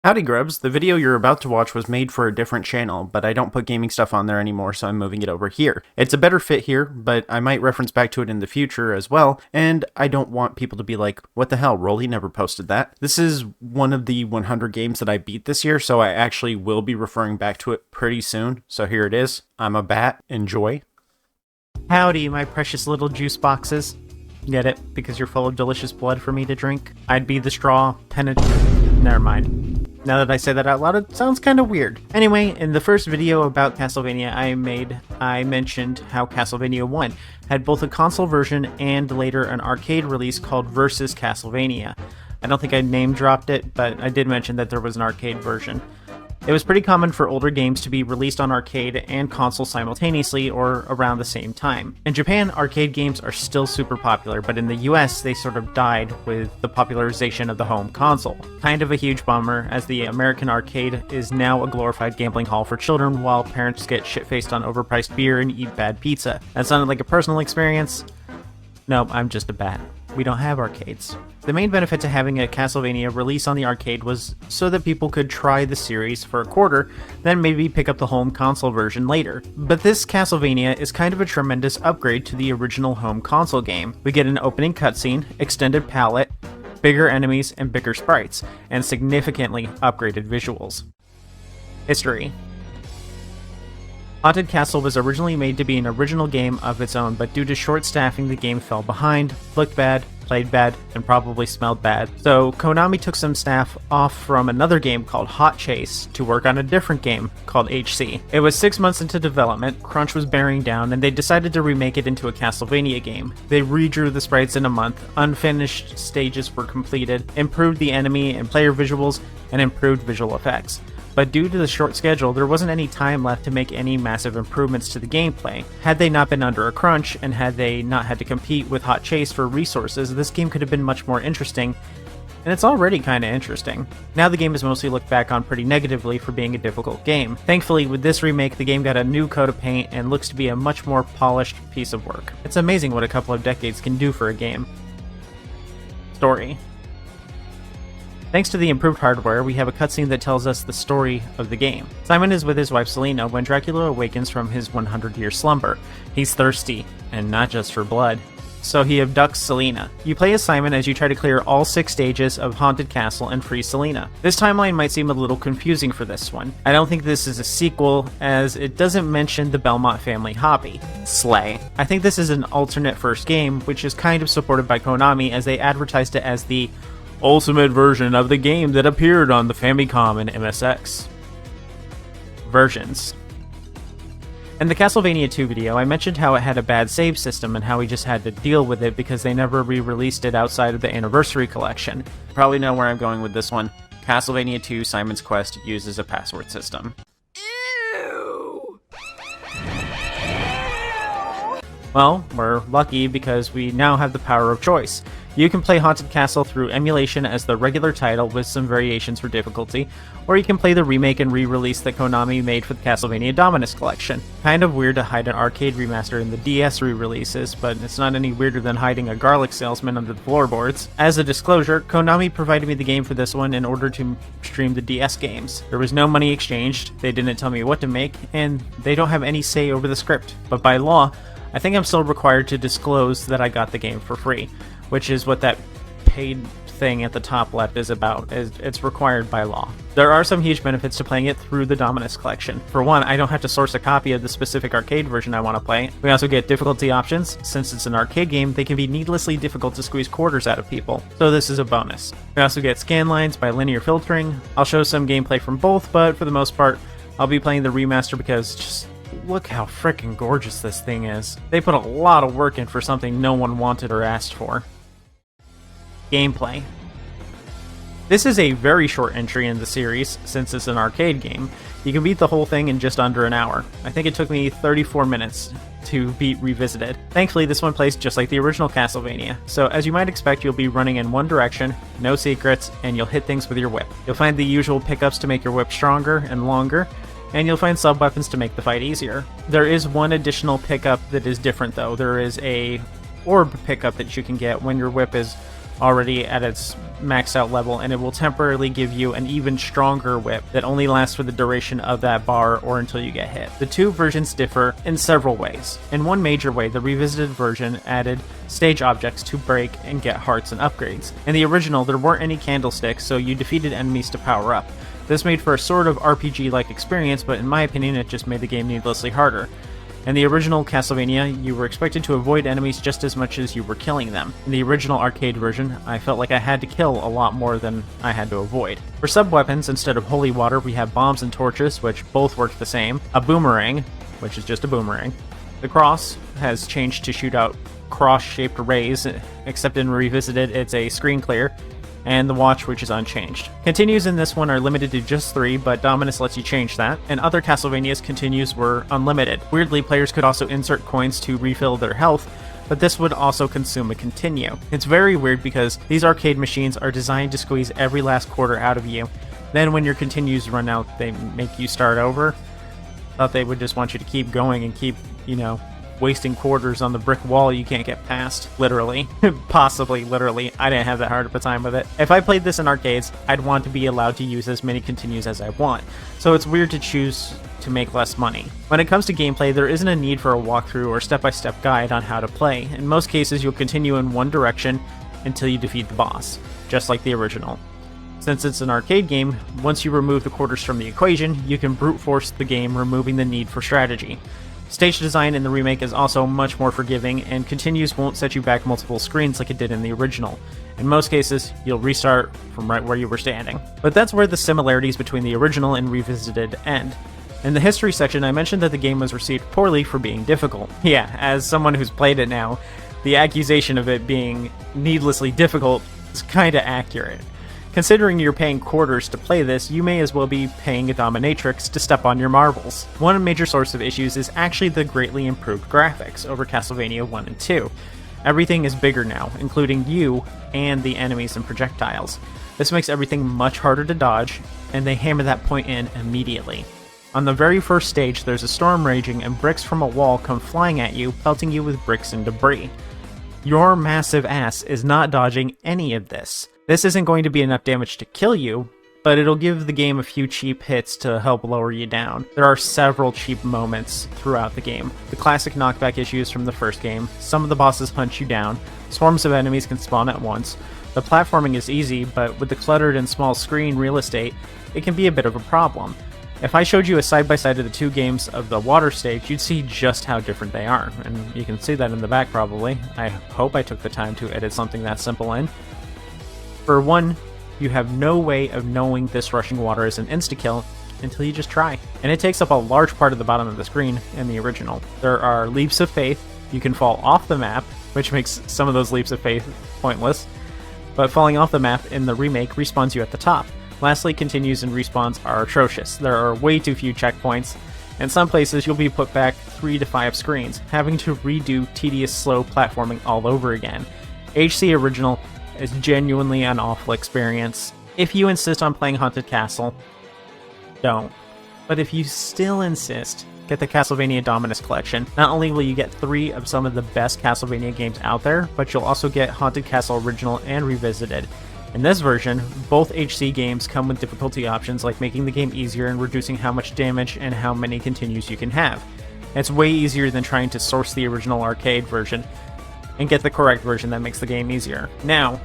Howdy Grubs, the video you're about to watch was made for a different channel, but I don't put gaming stuff on there anymore, so I'm moving it over here. It's a better fit here, but I might reference back to it in the future as well, and I don't want people to be like, what the hell, Rolly never posted that. This is one of the 100 games that I beat this year, so I actually will be referring back to it pretty soon, so here it is. I'm a bat, enjoy. Howdy, my precious little juice boxes. Get it? Because you're full of delicious blood for me to drink? I'd be the straw, never mind. Now that I say that out loud, it sounds kind of weird. Anyway, in the first video about Castlevania I mentioned how Castlevania 1 had both a console version and later an arcade release called Versus Castlevania. I don't think I name dropped it, but I did mention that there was an arcade version. It was pretty common for older games to be released on arcade and console simultaneously or around the same time. In Japan, arcade games are still super popular, but in the US, they sort of died with the popularization of the home console. Kind of a huge bummer, as the American arcade is now a glorified gambling hall for children while parents get shit-faced on overpriced beer and eat bad pizza. That sounded like a personal experience? No, I'm just a bat. We don't have arcades. The main benefit to having a Castlevania release on the arcade was so that people could try the series for a quarter, then maybe pick up the home console version later. But this Castlevania is kind of a tremendous upgrade to the original home console game. We get an opening cutscene, extended palette, bigger enemies and bigger sprites, and significantly upgraded visuals. History. Haunted Castle was originally made to be an original game of its own, but due to short staffing the game fell behind, looked bad, played bad, and probably smelled bad. So Konami took some staff off from another game called Hot Chase to work on a different game called HC. It was 6 months into development, crunch was bearing down, and they decided to remake it into a Castlevania game. They redrew the sprites in a month, unfinished stages were completed, improved the enemy and player visuals, and improved visual effects. But due to the short schedule, there wasn't any time left to make any massive improvements to the gameplay. Had they not been under a crunch, and had they not had to compete with Hot Chase for resources, this game could have been much more interesting, and it's already kinda interesting. Now the game is mostly looked back on pretty negatively for being a difficult game. Thankfully, with this remake, the game got a new coat of paint and looks to be a much more polished piece of work. It's amazing what a couple of decades can do for a game. Story. Thanks to the improved hardware, we have a cutscene that tells us the story of the game. Simon is with his wife Selina when Dracula awakens from his 100-year slumber. He's thirsty, and not just for blood. So he abducts Selina. You play as Simon as you try to clear all 6 stages of Haunted Castle and free Selina. This timeline might seem a little confusing for this one. I don't think this is a sequel, as it doesn't mention the Belmont family hobby, Slay. I think this is an alternate first game, which is kind of supported by Konami as they advertised it as the ultimate version of the game that appeared on the Famicom and MSX. Versions. In the Castlevania 2 video, I mentioned how it had a bad save system and how we just had to deal with it because they never re-released it outside of the Anniversary Collection. You probably know where I'm going with this one. Castlevania 2 Simon's Quest uses a password system. Ew. Well, we're lucky because we now have the power of choice. You can play Haunted Castle through emulation as the regular title with some variations for difficulty, or you can play the remake and re-release that Konami made for the Castlevania Dominus Collection. Kind of weird to hide an arcade remaster in the DS re-releases, but it's not any weirder than hiding a garlic salesman under the floorboards. As a disclosure, Konami provided me the game for this one in order to stream the DS games. There was no money exchanged, they didn't tell me what to make, and they don't have any say over the script. But by law, I think I'm still required to disclose that I got the game for free, which is what that paid thing at the top left is about. It's required by law. There are some huge benefits to playing it through the Dominus Collection. For one, I don't have to source a copy of the specific arcade version I want to play. We also get difficulty options. Since it's an arcade game, they can be needlessly difficult to squeeze quarters out of people, so this is a bonus. We also get scan lines by linear filtering. I'll show some gameplay from both, but for the most part, I'll be playing the remaster because just look how freaking gorgeous this thing is. They put a lot of work in for something no one wanted or asked for. Gameplay. This is a very short entry in the series, since it's an arcade game. You can beat the whole thing in just under an hour. I think it took me 34 minutes to beat Revisited. Thankfully, this one plays just like the original Castlevania, so as you might expect, you'll be running in one direction, no secrets, and you'll hit things with your whip. You'll find the usual pickups to make your whip stronger and longer, and you'll find sub-weapons to make the fight easier. There is one additional pickup that is different though. There is a orb pickup that you can get when your whip is already at its maxed out level, and it will temporarily give you an even stronger whip that only lasts for the duration of that bar or until you get hit. The two versions differ in several ways. In one major way, the revisited version added stage objects to break and get hearts and upgrades. In the original, there weren't any candlesticks, so you defeated enemies to power up. This made for a sort of RPG-like experience, but in my opinion, it just made the game needlessly harder. In the original Castlevania, you were expected to avoid enemies just as much as you were killing them. In the original arcade version, I felt like I had to kill a lot more than I had to avoid. For sub-weapons, instead of holy water, we have bombs and torches, which both work the same, a boomerang, which is just a boomerang. The cross has changed to shoot out cross-shaped rays, except in Revisited it's a screen clear, and the watch, which is unchanged. Continues in this one are limited to just 3, but Dominus lets you change that, and other Castlevania's continues were unlimited. Weirdly, players could also insert coins to refill their health, but this would also consume a continue. It's very weird because these arcade machines are designed to squeeze every last quarter out of you. Then when your continues run out, they make you start over. Thought they would just want you to keep going and keep, wasting quarters on the brick wall you can't get past, literally. Possibly, literally. I didn't have that hard of a time with it. If I played this in arcades, I'd want to be allowed to use as many continues as I want, so it's weird to choose to make less money. When it comes to gameplay, there isn't a need for a walkthrough or step-by-step guide on how to play. In most cases, you'll continue in one direction until you defeat the boss, just like the original. Since it's an arcade game, once you remove the quarters from the equation, you can brute force the game, removing the need for strategy. Stage design in the remake is also much more forgiving, and continues won't set you back multiple screens like it did in the original. In most cases, you'll restart from right where you were standing. But that's where the similarities between the original and Revisited end. In the history section, I mentioned that the game was received poorly for being difficult. Yeah, as someone who's played it now, the accusation of it being needlessly difficult is kinda accurate. Considering you're paying quarters to play this, you may as well be paying a dominatrix to step on your marbles. One major source of issues is actually the greatly improved graphics over Castlevania 1 and 2. Everything is bigger now, including you and the enemies and projectiles. This makes everything much harder to dodge, and they hammer that point in immediately. On the very first stage, there's a storm raging and bricks from a wall come flying at you, pelting you with bricks and debris. Your massive ass is not dodging any of this. This isn't going to be enough damage to kill you, but it'll give the game a few cheap hits to help lower you down. There are several cheap moments throughout the game. The classic knockback issues from the first game, some of the bosses hunt you down, swarms of enemies can spawn at once. The platforming is easy, but with the cluttered and small screen real estate, it can be a bit of a problem. If I showed you a side-by-side of the two games of the water stage, you'd see just how different they are, and you can see that in the back probably. I hope I took the time to edit something that simple in. For one, you have no way of knowing this rushing water is an insta-kill until you just try. And it takes up a large part of the bottom of the screen in the original. There are leaps of faith. You can fall off the map, which makes some of those leaps of faith pointless. But falling off the map in the remake respawns you at the top. Lastly, continues and respawns are atrocious. There are way too few checkpoints. In some places, you'll be put back 3 to 5 screens, having to redo tedious, slow platforming all over again. HC Original is genuinely an awful experience. If you insist on playing Haunted Castle, don't. But if you still insist, get the Castlevania Dominus Collection. Not only will you get 3 of some of the best Castlevania games out there, but you'll also get Haunted Castle Original and Revisited. In this version, both HC games come with difficulty options like making the game easier and reducing how much damage and how many continues you can have. It's way easier than trying to source the original arcade version and get the correct version that makes the game easier. Now,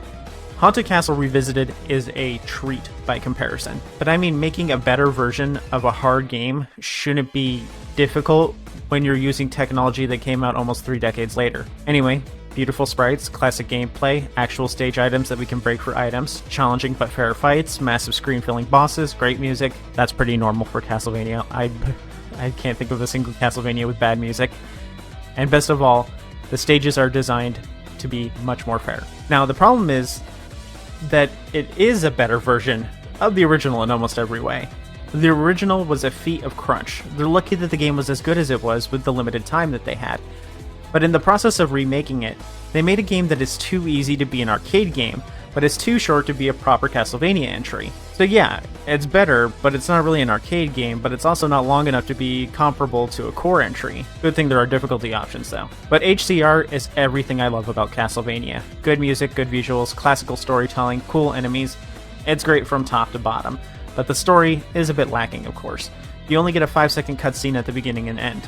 Haunted Castle Revisited is a treat by comparison, but I mean making a better version of a hard game shouldn't be difficult when you're using technology that came out almost 3 decades later. Anyway, beautiful sprites, classic gameplay, actual stage items that we can break for items, challenging but fair fights, massive screen-filling bosses, great music. That's pretty normal for Castlevania. I can't think of a single Castlevania with bad music. And best of all, the stages are designed to be much more fair. Now, the problem is that it is a better version of the original in almost every way. The original was a feat of crunch. They're lucky that the game was as good as it was with the limited time that they had. But in the process of remaking it, they made a game that is too easy to be an arcade game, but is too short to be a proper Castlevania entry. So yeah, it's better, but it's not really an arcade game, but it's also not long enough to be comparable to a core entry. Good thing there are difficulty options though. But HCR is everything I love about Castlevania. Good music, good visuals, classical storytelling, cool enemies. It's great from top to bottom, but the story is a bit lacking, of course. You only get a 5-second cutscene at the beginning and end.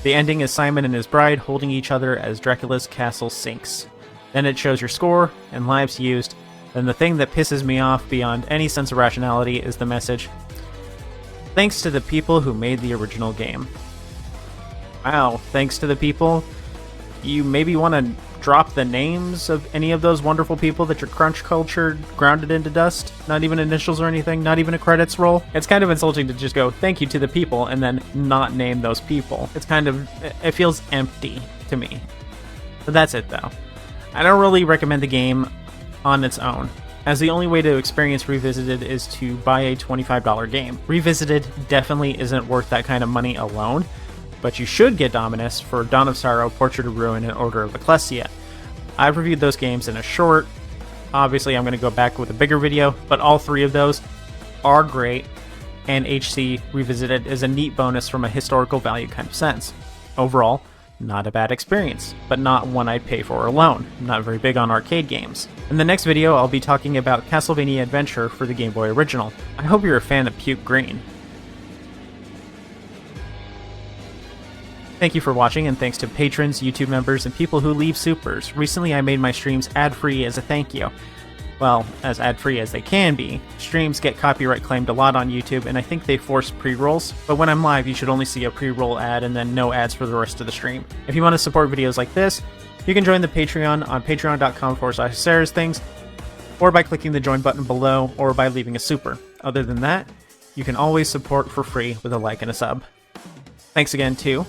The ending is Simon and his bride holding each other as Dracula's castle sinks. Then it shows your score and lives used. Then the thing that pisses me off beyond any sense of rationality is the message, "Thanks to the people who made the original game." Wow, thanks to the people? You maybe want to drop the names of any of those wonderful people that your crunch culture grounded into dust? Not even initials or anything? Not even a credits roll? It's kind of insulting to just go, "Thank you to the people," and then not name those people. It feels empty to me. But that's it though. I don't really recommend the game on its own, as the only way to experience Revisited is to buy a $25 game. Revisited definitely isn't worth that kind of money alone, but you should get Dominus for Dawn of Sorrow, Portrait of Ruin, and Order of Ecclesia. I've reviewed those games in a short. Obviously I'm going to go back with a bigger video, but all three of those are great, and HC Revisited is a neat bonus from a historical value kind of sense. Overall, not a bad experience, but not one I'd pay for alone. I'm not very big on arcade games. In the next video, I'll be talking about Castlevania Adventure for the Game Boy Original. I hope you're a fan of Puke Green. Thank you for watching, and thanks to patrons, YouTube members, and people who leave supers. Recently I made my streams ad-free as a thank you. Well, as ad-free as they can be. Streams get copyright claimed a lot on YouTube, and I think they force pre-rolls, but when I'm live you should only see a pre-roll ad and then no ads for the rest of the stream. If you want to support videos like this, you can join the Patreon on patreon.com/SarsThings, or by clicking the join button below, or by leaving a super. Other than that, you can always support for free with a like and a sub. Thanks again to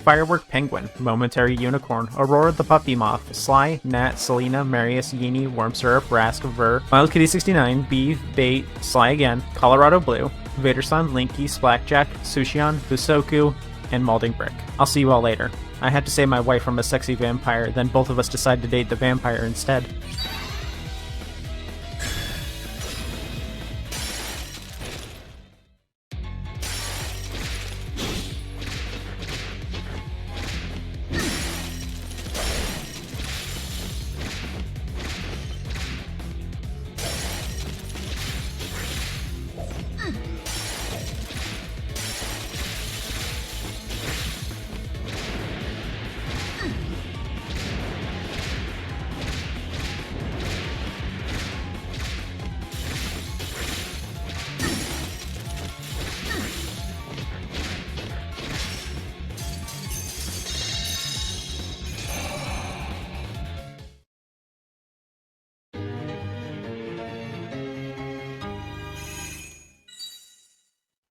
Firework Penguin, Momentary Unicorn, Aurora the Puppy Moth, Sly, Nat, Selena, Marius, Yeenie, Worm Syrup, Rask, Ver, Miles Kitty 69, Beeve, Bait, Sly Again, Colorado Blue, Vaderson, Linky, Splackjack, Sushion, Busoku, and Malding Brick. I'll see you all later. I had to save my wife from a sexy vampire, then both of us decided to date the vampire instead.